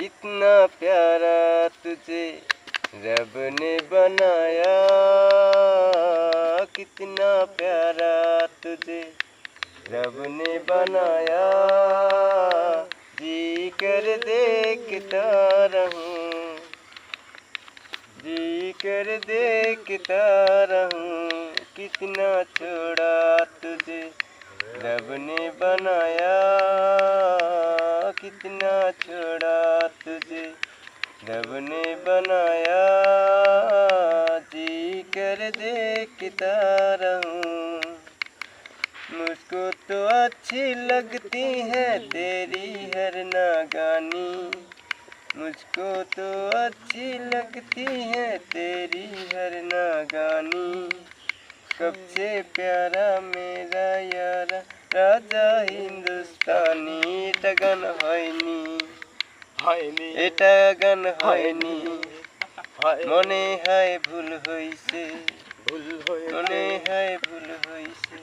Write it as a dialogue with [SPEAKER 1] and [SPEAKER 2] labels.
[SPEAKER 1] कितना प्यारा तुझे रब ने बनाया, कितना प्यारा तुझे रब ने बनाया। जी कर देखता रहूं, जी कर देखता रहूं, कितना छोड़ा तुझे रब ने बनाया, कितना छोड़ा तुझे रब ने बनाया। जी कर देखता रहूं। मुझको तो अच्छी लगती है तेरी हर नागानी, मुझको तो अच्छी लगती है तेरी हर नागानी। सबसे प्यारा मेरा यारा राजा हिंदुस्तानी। এটা গান হয়নি, এটা গান হয়নি, মনে হয় ভুল হইছে, মনে হয় ভুল হইছে।